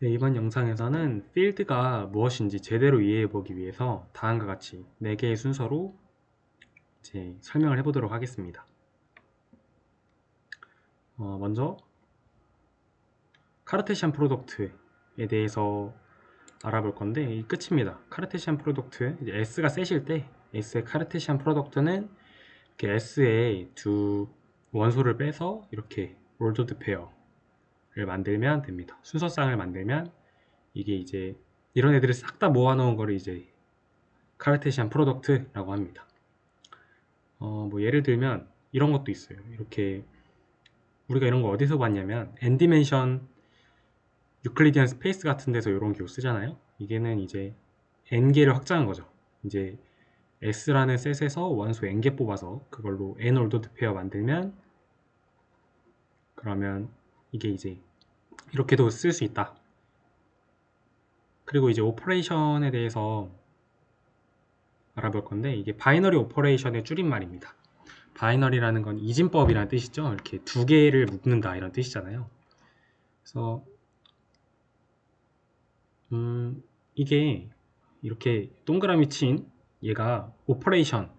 네, 이번 영상에서는 필드가 무엇인지 제대로 이해해 보기 위해서 다음과 같이 4개의 순서로 이제 설명을 해보도록 하겠습니다. 먼저 카르테시안 프로덕트에 대해서 알아볼 건데 이 끝입니다. 카르테시안 프로덕트, 이제 S가 셋일 때 S의 카르테시안 프로덕트는 이렇게 S의 두 원소를 빼서 이렇게 올더드 페어를 만들면 됩니다. 순서쌍을 만들면 이게 이제 이런 애들을 싹 다 모아놓은 거를 이제 카르테시안 프로덕트라고 합니다. 뭐 예를 들면 이런 것도 있어요. 이렇게 우리가 이런 거 어디서 봤냐면 n디멘션 유클리디안 스페이스 같은 데서 이런 기호 쓰잖아요. 이게는 이제 n개를 확장한 거죠. 이제 s라는 셋에서 원소 n개 뽑아서 그걸로 n 올더드 페어 만들면 그러면 이게 이제 이렇게도 쓸 수 있다. 그리고 이제 오퍼레이션에 대해서 알아볼 건데 이게 바이너리 오퍼레이션의 줄임말입니다. 바이너리라는 건 이진법이라는 뜻이죠. 이렇게 두 개를 묶는다 이런 뜻이잖아요. 그래서 이게 이렇게 동그라미 친 얘가 오퍼레이션,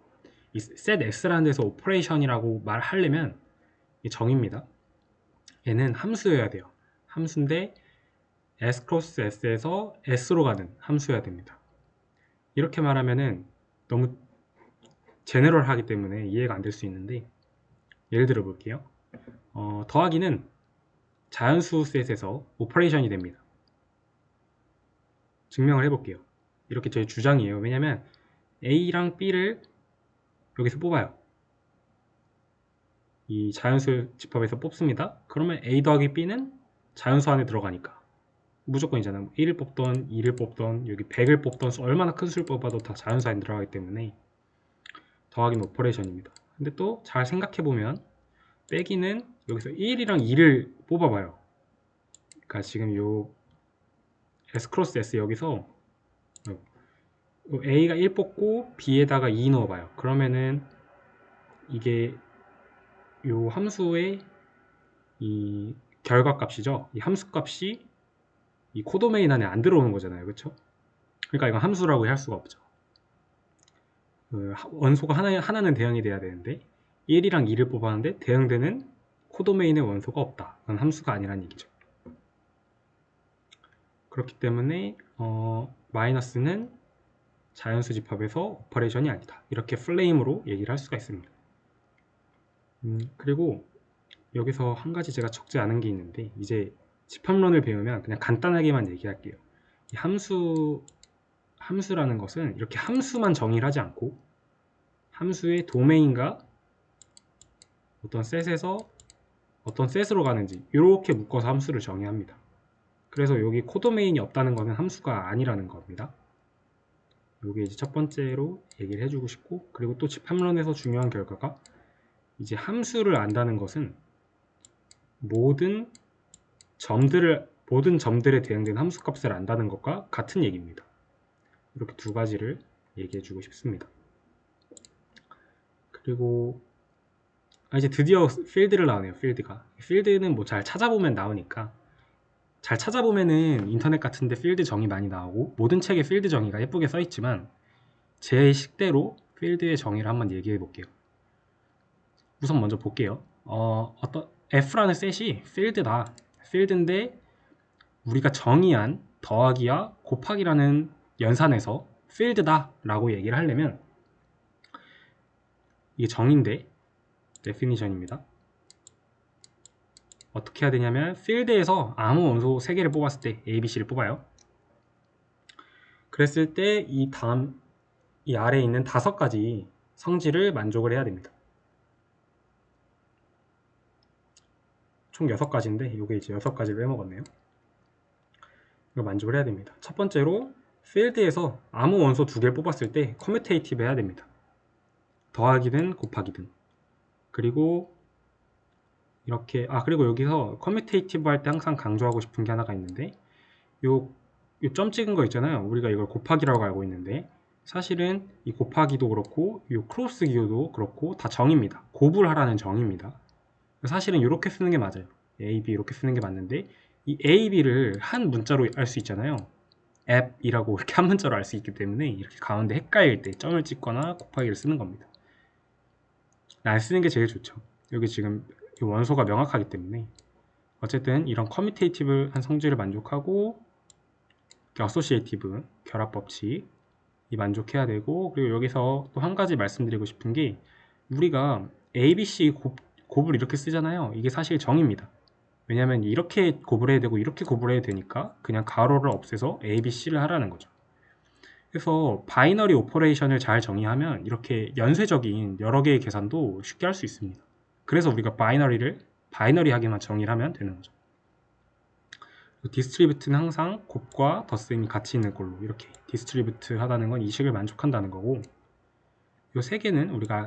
이 set x라는 데서 오퍼레이션이라고 말하려면 이 정의입니다. 얘는 함수여야 돼요. 함수인데 s 크로스 s에서 s로 가는 함수여야 됩니다. 이렇게 말하면은 너무 제너럴하기 때문에 이해가 안 될 수 있는데 예를 들어 볼게요. 더하기는 자연수 셋에서 오퍼레이션이 됩니다. 증명을 해볼게요. 이렇게 저희 주장이에요. 왜냐면 A랑 B를 여기서 뽑아요. 이 자연수 집합에서 뽑습니다. 그러면 A 더하기 B는 자연수 안에 들어가니까 무조건이잖아요. 1을 뽑던 2를 뽑던 여기 100을 뽑던 얼마나 큰 수를 뽑아도 다 자연수 안에 들어가기 때문에 더하기는 오퍼레이션입니다. 근데 또 잘 생각해보면 빼기는 여기서 1이랑 2를 뽑아봐요. 그러니까 지금 요 S 크로스 S 여기서 A가 1 뽑고 B에다가 2 넣어봐요. 그러면은 이게 요 함수의 이 결과값이죠. 이 함수값이 이 코도메인 안에 안 들어오는 거잖아요. 그렇죠? 그러니까 이건 함수라고 할 수가 없죠. 원소가 하나는 대응이 돼야 되는데 1이랑 2를 뽑았는데 대응되는 코도메인의 원소가 없다. 그건 함수가 아니란 얘기죠. 그렇기 때문에 마이너스는 자연수 집합에서 오퍼레이션이 아니다. 이렇게 플레임으로 얘기를 할 수가 있습니다. 그리고 여기서 한 가지 제가 적지 않은 게 있는데 이제 집합론을 배우면 그냥 간단하게만 얘기할게요. 이 함수라는 것은 이렇게 함수만 정의를 하지 않고 함수의 도메인과 어떤 셋에서 어떤 셋으로 가는지 이렇게 묶어서 함수를 정의합니다. 그래서 여기 코도메인이 없다는 것은 함수가 아니라는 겁니다. 이게 이제 첫 번째로 얘기를 해주고 싶고, 그리고 또 집합론에서 중요한 결과가 이제 함수를 안다는 것은 모든 점들에 대응된 함수값을 안다는 것과 같은 얘기입니다. 이렇게 두 가지를 얘기해주고 싶습니다. 그리고 이제 드디어 필드를 나오네요. 필드는 뭐 잘 찾아보면 나오니까 잘 찾아보면은 인터넷 같은데 필드 정의 많이 나오고 모든 책에 필드 정의가 예쁘게 써있지만 제 식대로 필드의 정의를 한번 얘기해 볼게요. 우선 먼저 볼게요. 어떤 F라는 셋이 필드다. 필드인데 우리가 정의한 더하기와 곱하기라는 연산에서 필드다 라고 얘기를 하려면 이게 정의인데 데피니션입니다. 어떻게 해야 되냐면 필드에서 아무 원소 3개를 뽑았을 때 A, B, C를 뽑아요. 그랬을 때 이 아래에 있는 5가지 성질을 만족을 해야 됩니다. 총 6가지인데 이게 이제 6가지를 빼먹었네요. 이거 만족을 해야 됩니다. 첫 번째로 필드에서 아무 원소 2개를 뽑았을 때 커뮤테이티브 해야 됩니다. 더하기든 곱하기든. 그리고 이렇게 그리고 여기서 커뮤테이티브 할 때 항상 강조하고 싶은 게 하나가 있는데 요 점 찍은 거 있잖아요. 우리가 이걸 곱하기라고 알고 있는데 사실은 이 곱하기도 그렇고 이 크로스 기호도 그렇고 다 정의입니다. 곱을 하라는 정의입니다. 사실은 이렇게 쓰는 게 맞아요. A, B 이렇게 쓰는 게 맞는데 이 A, B를 한 문자로 알 수 있잖아요. 앱이라고 이렇게 한 문자로 알 수 있기 때문에 이렇게 가운데 헷갈릴 때 점을 찍거나 곱하기를 쓰는 겁니다. 안 쓰는 게 제일 좋죠. 여기 지금 이 원소가 명확하기 때문에. 어쨌든 이런 커뮤테이티브한 성질을 만족하고 어소시에이티브 결합 법칙이 만족해야 되고, 그리고 여기서 또 한 가지 말씀드리고 싶은 게, 우리가 ABC 곱을 이렇게 쓰잖아요. 이게 사실 정입니다. 왜냐면 이렇게 곱을 해야 되고 이렇게 곱을 해야 되니까 그냥 가로를 없애서 ABC를 하라는 거죠. 그래서 바이너리 오퍼레이션을 잘 정의하면 이렇게 연쇄적인 여러 개의 계산도 쉽게 할 수 있습니다. 그래서 우리가 바이너리하게만 정의를 하면 되는 거죠. 디스트리뷰트는 항상 곱과 덧셈이 같이 있는 걸로, 이렇게 디스트리뷰트 하다는 건 이 식을 만족한다는 거고, 이 세 개는 우리가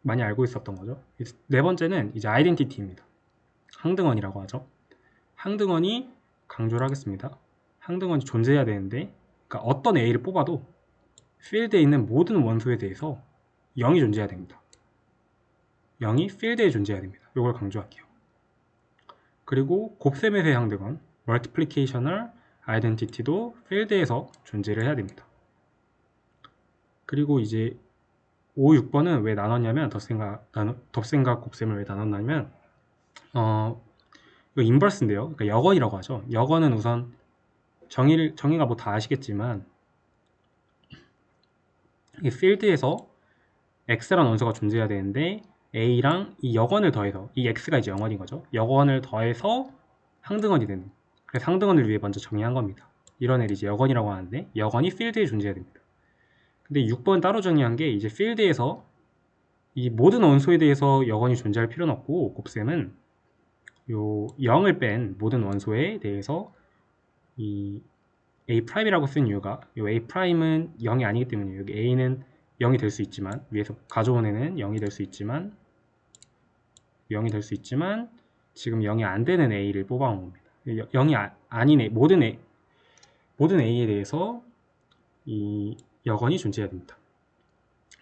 많이 알고 있었던 거죠. 네 번째는 이제 아이덴티티입니다. 항등원이라고 하죠. 항등원이, 강조를 하겠습니다. 항등원이 존재해야 되는데, 그러니까 어떤 A를 뽑아도 필드에 있는 모든 원소에 대해서 0이 존재해야 됩니다. 0이 필드에 존재해야 됩니다. 이걸 강조할게요. 그리고 곱셈에서의 항등원, 멀티플리케이셔널 아이덴티티도 필드에서 존재를 해야 됩니다. 그리고 이제 5, 6번은 왜 나눴냐면, 덧셈과 곱셈을 왜 나눴냐면, 이거 인버스인데요. 그러니까 역언이라고 하죠. 역언은 우선 정의가 뭐 다 아시겠지만, 이 필드에서 x라는 원소가 존재해야 되는데, a랑 이 역언을 더해서, 이 x가 이제 영원인 거죠. 역언을 더해서 항등원이 되는, 그래서 항등원을 위해 먼저 정의한 겁니다. 이런 애를 이제 역언이라고 하는데, 역언이 필드에 존재해야 됩니다. 근데 6번 따로 정의한 게, 이제 필드에서 이 모든 원소에 대해서 역언이 존재할 필요는 없고, 곱셈은 요 0을 뺀 모든 원소에 대해서 이 A'이라고 쓴 이유가, 요 A'은 0이 아니기 때문이에요. 여기 A는 0이 될 수 있지만, 위에서 가져온 애는 0이 될 수 있지만, 지금 0이 안 되는 A를 뽑아온 겁니다. 0이 아닌 A, 모든 A에 대해서 이 역언이 존재해야 됩니다.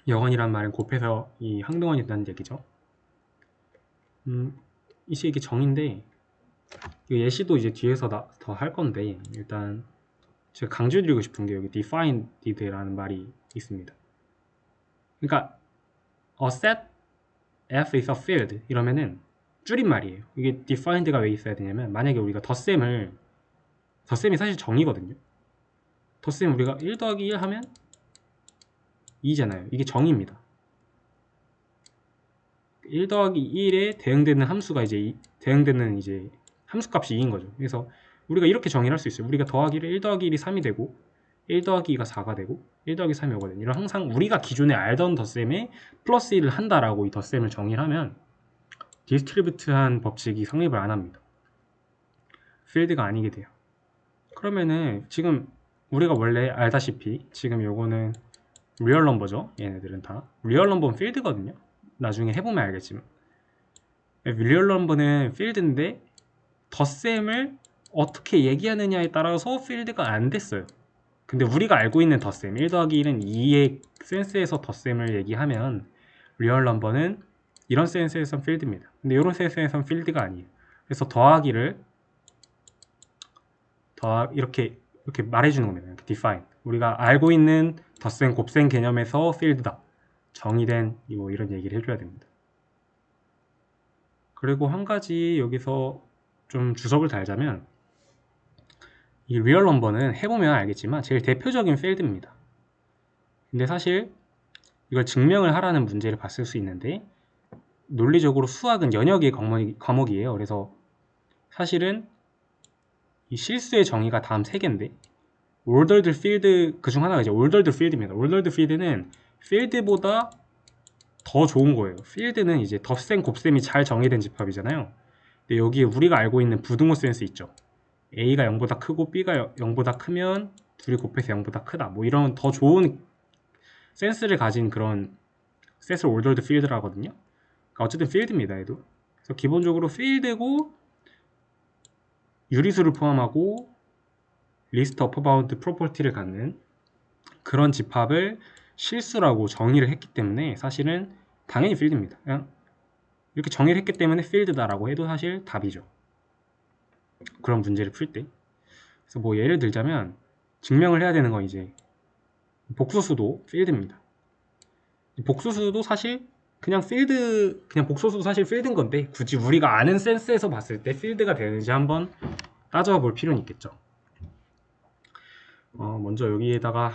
역언이란 말은 곱해서 이 항등원이 된다는 얘기죠. 이게 정인데, 이 예시도 이제 뒤에서 더 할 건데, 일단 제가 강조드리고 싶은 게, 여기 defined라는 말이 있습니다. 그러니까 a set f is a field 이러면은 줄임말이에요. 이게 defined가 왜 있어야 되냐면, 만약에 우리가 덧셈이 사실 정의거든요. 덧셈 우리가 1 더하기 1 하면 2잖아요. 이게 정의입니다. 1 더하기 1에 대응되는 함수가 대응되는 함수값이 2인 거죠. 그래서 우리가 이렇게 정의를 할 수 있어요. 우리가 더하기를 1 더하기 1이 3이 되고, 1 더하기 2가 4가 되고, 1 더하기 3이 5거든요. 이런 항상 우리가 기존에 알던 덧셈에 플러스 1을 한다라고 이 덧셈을 정의를 하면 디스트리뷰트한 법칙이 성립을 안 합니다. 필드가 아니게 돼요. 그러면은 지금 우리가 원래 알다시피 지금 요거는 리얼 넘버죠. 얘네들은 다 리얼 넘버는 필드거든요. 나중에 해보면 알겠지만, 리얼 넘버는 필드인데 덧셈을 어떻게 얘기하느냐에 따라서 필드가 안 됐어요. 근데 우리가 알고 있는 덧셈 1 더하기 1은 2의 센스에서 덧셈을 얘기하면, 리얼 넘버는 이런 센스에선 필드입니다. 근데 이런 센스에선 필드가 아니에요. 그래서 더하기를 이렇게 말해주는 겁니다. 이렇게 define. 우리가 알고 있는 덧셈, 곱셈 개념에서 필드다, 정의된 이런 얘기를 해줘야 됩니다. 그리고 한 가지 여기서 좀 주석을 달자면, 이 리얼 넘버는 해보면 알겠지만 제일 대표적인 필드입니다. 근데 사실 이걸 증명을 하라는 문제를 봤을 수 있는데, 논리적으로 수학은 연역의 과목이에요. 그래서 사실은 이 실수의 정의가 다음 3개인데, ordered field 그중 하나가 이제 ordered field입니다. ordered field는 field보다 더 좋은 거예요. field는 이제 덧셈, 곱셈이 잘 정의된 집합이잖아요. 근데 여기에 우리가 알고 있는 부등호 센스 있죠. A가 0보다 크고 B가 0보다 크면 둘이 곱해서 0보다 크다, 뭐 이런 더 좋은 센스를 가진 그런 셋을 ordered field라 하거든요. 그러니까 어쨌든 field입니다, 얘도. 그래서 기본적으로 field고 유리수를 포함하고 리스트 어퍼 바운드 프로퍼티를 갖는 그런 집합을 실수라고 정의를 했기 때문에 사실은 당연히 필드입니다. 그냥 이렇게 정의를 했기 때문에 필드다라고 해도 사실 답이죠. 그런 문제를 풀 때. 그래서 뭐 예를 들자면 증명을 해야 되는 건 이제 복소수도 필드입니다. 복소수도 사실 그냥 복소수도 사실 필드인 건데 굳이 우리가 아는 센스에서 봤을 때 필드가 되는지 한번 따져볼 필요는 있겠죠. 먼저 여기에다가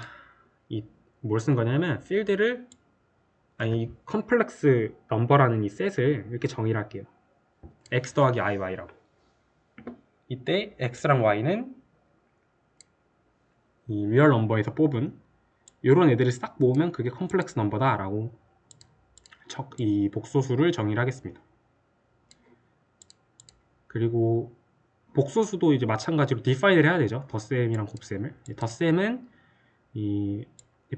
뭘 쓴 거냐면 필드를 이 컴플렉스 넘버라는 이 셋을 이렇게 정의를 할게요. x 더하기 i, y라고. 이때 x랑 y는 이 리얼 넘버에서 뽑은 이런 애들을 싹 모으면 그게 컴플렉스 넘버다 라고 이 복소수를 정의를 하겠습니다. 그리고 복소수도 이제 마찬가지로 디파인을 해야 되죠. 덧셈이랑 곱셈을. 덧셈은 이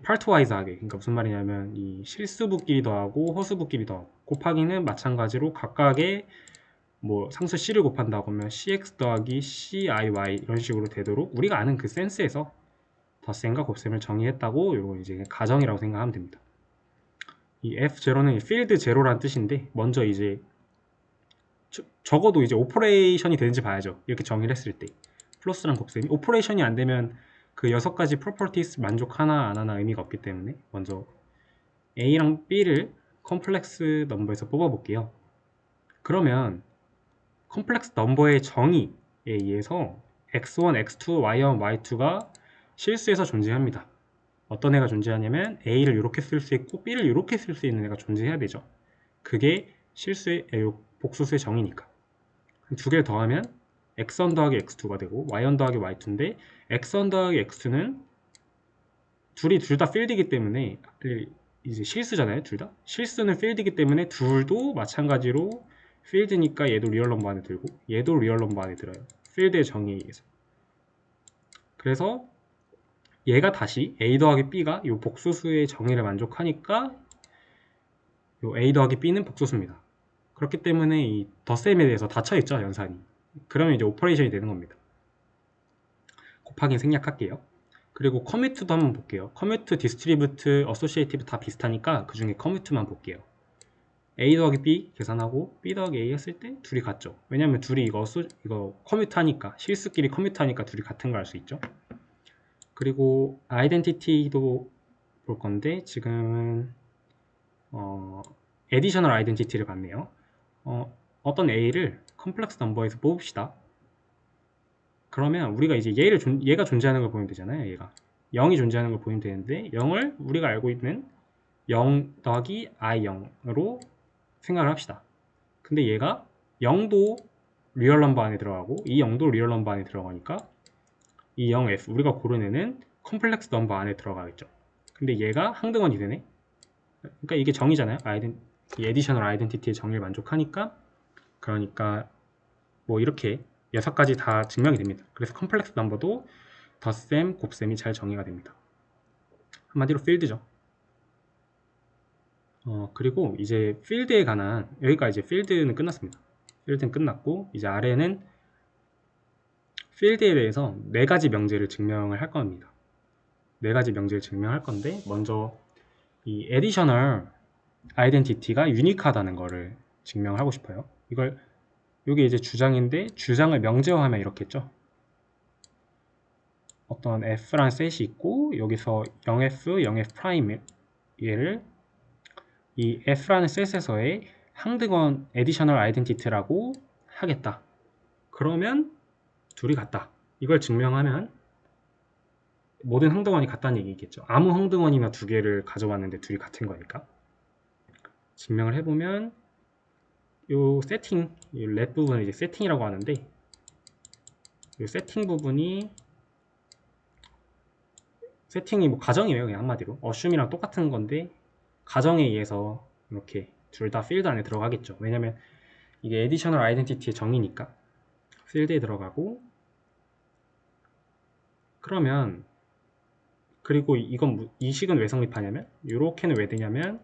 파트와이즈하게, 그러니까 무슨 말이냐면 이 실수부끼리 더하고 허수부끼리 더하고, 곱하기는 마찬가지로 각각의 뭐 상수 c를 곱한다고 하면 cx 더하기 ciy 이런 식으로 되도록 우리가 아는 그 센스에서 덧셈과 곱셈을 정의했다고 이거 이제 가정이라고 생각하면 됩니다. 이 f0는 필드 제로란 뜻인데 먼저 이제 적어도 이제 오퍼레이션이 되는지 봐야죠. 이렇게 정의를 했을 때 플러스랑 곱셈이 오퍼레이션이 안 되면 그 6가지 프로퍼티스 만족하나 안 하나 의미가 없기 때문에 먼저 A랑 B를 컴플렉스 넘버에서 뽑아 볼게요. 그러면 컴플렉스 넘버의 정의에 의해서 x1, x2, y1, y2가 실수에서 존재합니다. 어떤 애가 존재하냐면 A를 이렇게 쓸 수 있고 B를 이렇게 쓸 수 있는 애가 존재해야 되죠. 그게 실수의 복수수의 정의니까. 두 개를 더하면 x1 더하기 x2가 되고 y1 더하기 y2인데 x1 더하기 x2는 둘 다 필드이기 때문에 이제 실수잖아요. 둘 다 실수는 필드이기 때문에 둘도 마찬가지로 필드니까 얘도 리얼 넘버 안에 들고 얘도 리얼 넘버 안에 들어요. 필드의 정의에 의해서. 그래서 얘가 다시 a 더하기 b가 이 복소수의 정의를 만족하니까 이 a 더하기 b는 복소수입니다. 그렇기 때문에 이 덧셈에 대해서 닫혀있죠, 연산이. 그러면 이제 오퍼레이션이 되는 겁니다. 곱하기 생략할게요. 그리고 커뮤트도 한번 볼게요. 커뮤트, 디스트리뷰트, 어소시에이티브 다 비슷하니까 그 중에 커뮤트만 볼게요. a 더하기 b 계산하고 b 더하기 a 했을 때 둘이 같죠. 왜냐면 둘이 이거 커뮤트 하니까, 실수끼리 커뮤트 하니까 둘이 같은 걸 알 수 있죠. 그리고 아이덴티티도 볼 건데 지금은 에디셔널 아이덴티티를 봤네요. 어떤 a를 컴플렉스 넘버에서 뽑읍시다. 그러면 우리가 이제 얘가 존재하는 걸 보면 되잖아요. 얘가 0이 존재하는 걸 보면 되는데 0을 우리가 알고 있는 0 더하기 i0으로 생각을 합시다. 근데 얘가 0도 리얼 넘버 안에 들어가고 이 0도 리얼 넘버 안에 들어가니까 이 0f 우리가 고른 애는 컴플렉스 넘버 안에 들어가겠죠. 근데 얘가 항등원이 되네. 그러니까 이게 정의잖아요. 이 에디셔널 아이덴티티의 정의를 만족하니까, 그러니까 뭐 이렇게 6가지 다 증명이 됩니다. 그래서 컴플렉스 넘버도 덧셈, 곱셈이 잘 정의가 됩니다. 한마디로 필드죠. 그리고 이제 필드에 관한, 여기가 이제 필드는 끝났습니다. 필드는 끝났고 이제 아래는 필드에 대해서 4가지 명제를 증명을 할 겁니다. 4가지 명제를 증명할 건데 먼저 이 additional identity가 유니크하다는 거를 증명하고 싶어요. 이게 이제 주장인데 주장을 명제화하면 이렇겠죠. 어떤 f라는 셋이 있고 여기서 0f, 0f 프라임 얘를 이 f라는 셋에서의 항등원 additional identity라고 하겠다. 그러면 둘이 같다. 이걸 증명하면 모든 항등원이 같다는 얘기겠죠. 아무 항등원이나 두 개를 가져왔는데 둘이 같은 거니까. 증명을 해보면 이 세팅, 이 렛 부분을 이제 세팅이라고 하는데 이 세팅이 뭐 가정이에요. 그냥 한마디로 assume이랑 똑같은 건데 가정에 의해서 이렇게 둘 다 필드 안에 들어가겠죠. 왜냐면 이게 additional identity의 정의니까 필드에 들어가고, 그러면 그리고 이 식은 왜 성립하냐면 이렇게는 왜 되냐면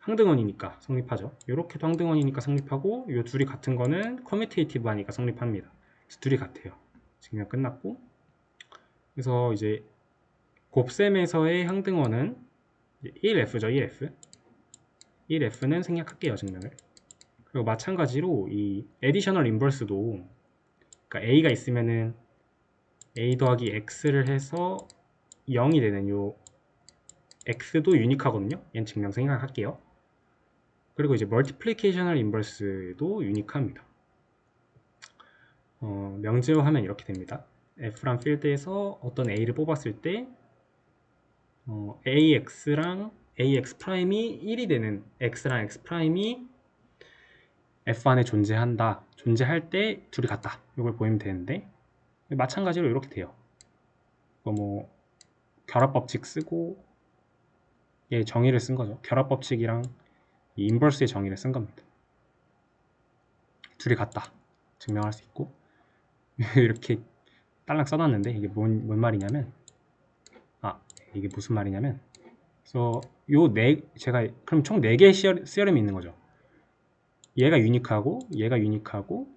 항등원이니까 성립하죠. 이렇게도 항등원이니까 성립하고 이 둘이 같은 거는 커뮤테이티브 하니까 성립합니다. 그래서 둘이 같아요. 증명 끝났고, 그래서 이제 곱셈에서의 항등원은 1f죠. 1f 1f는 생략할게요. 증명을. 그리고 마찬가지로 이 에디셔널 인버스도 그러니까 a가 있으면은 a 더하기 x를 해서 0이 되는 요 x도 유니크하거든요. 얘는 증명 생각할게요. 그리고 이제 멀티플리케이셔널 인버스도 유니크합니다. 명제화하면 이렇게 됩니다. F란 필드에서 어떤 A를 뽑았을 때 AX랑 AX 프라임이 1이 되는 X랑 X 프라임이 F 안에 존재한다. 존재할 때 둘이 같다. 이걸 보이면 되는데 마찬가지로 이렇게 돼요. 뭐 결합법칙 쓰고 얘 정의를 쓴 거죠. 결합법칙이랑 이 인버스의 정의를 쓴 겁니다. 둘이 같다. 증명할 수 있고 이렇게 딸랑 써놨는데 이게 뭔 말이냐면 이게 무슨 말이냐면 그래서 제가 그럼 총 4개의 시어럼이 있는 거죠. 얘가 유니크하고 얘가 유니크하고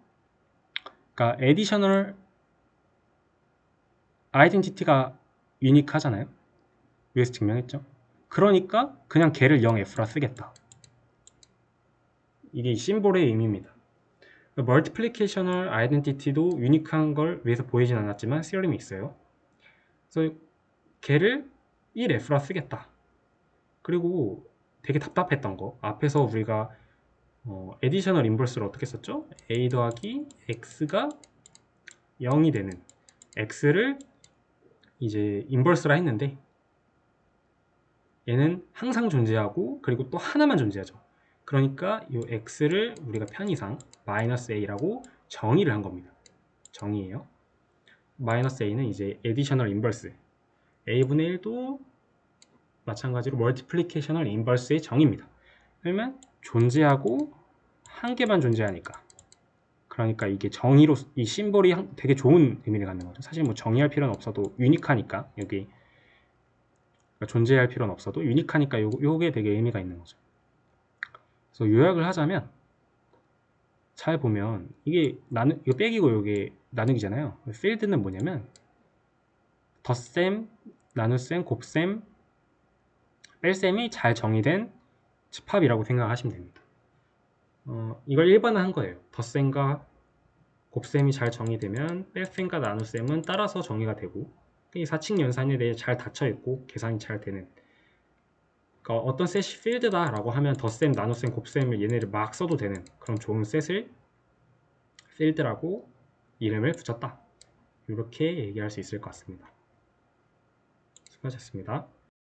그러니까 에디셔널 아이덴티티가 유니크하잖아요. 위에서 증명했죠. 그러니까 그냥 걔를 0F라 쓰겠다. 이게 심볼의 의미입니다. 멀티플리케이셔널 아이덴티티도 유니크한 걸 위에서 보이진 않았지만 시어럼이 있어요. 그래서 걔를 1F라 쓰겠다. 그리고 되게 답답했던 거 앞에서 우리가 에디셔널 인버스를 어떻게 썼죠? a 더하기 x가 0이 되는 x를 이제 인버스라 했는데 얘는 항상 존재하고 그리고 또 하나만 존재하죠. 그러니까 이 x를 우리가 편의상 -a라고 정의를 한 겁니다. 정의예요. -a는 이제 에디셔널 인버스 a분의 1도 마찬가지로 멀티플리케이셔널 인버스의 정의입니다. 그러면 존재하고 한 개만 존재하니까 그러니까 이게 정의로 이 심볼이 되게 좋은 의미를 갖는 거죠. 사실 뭐 정의할 필요는 없어도 유니크하니까 여기 그러니까 존재할 필요는 없어도 유니크하니까 요게 되게 의미가 있는 거죠. 그래서 요약을 하자면 잘 보면 이게 이거 빼기고 요게 나누기잖아요. 필드는 뭐냐면 덧셈, 나눗셈, 곱셈, 뺄셈이 잘 정의된 집합이라고 생각하시면 됩니다. 이걸 일반화한 거예요. 덧셈과 곱셈이 잘 정의되면 뺄셈과 나눗셈은 따라서 정의가 되고 이 사칙 연산에 대해 잘 닫혀있고 계산이 잘 되는 그러니까 어떤 셋이 필드다 라고 하면 덧셈, 나눗셈, 곱셈을 얘네를 막 써도 되는 그런 좋은 셋을 필드라고 이름을 붙였다. 이렇게 얘기할 수 있을 것 같습니다. 수고하셨습니다.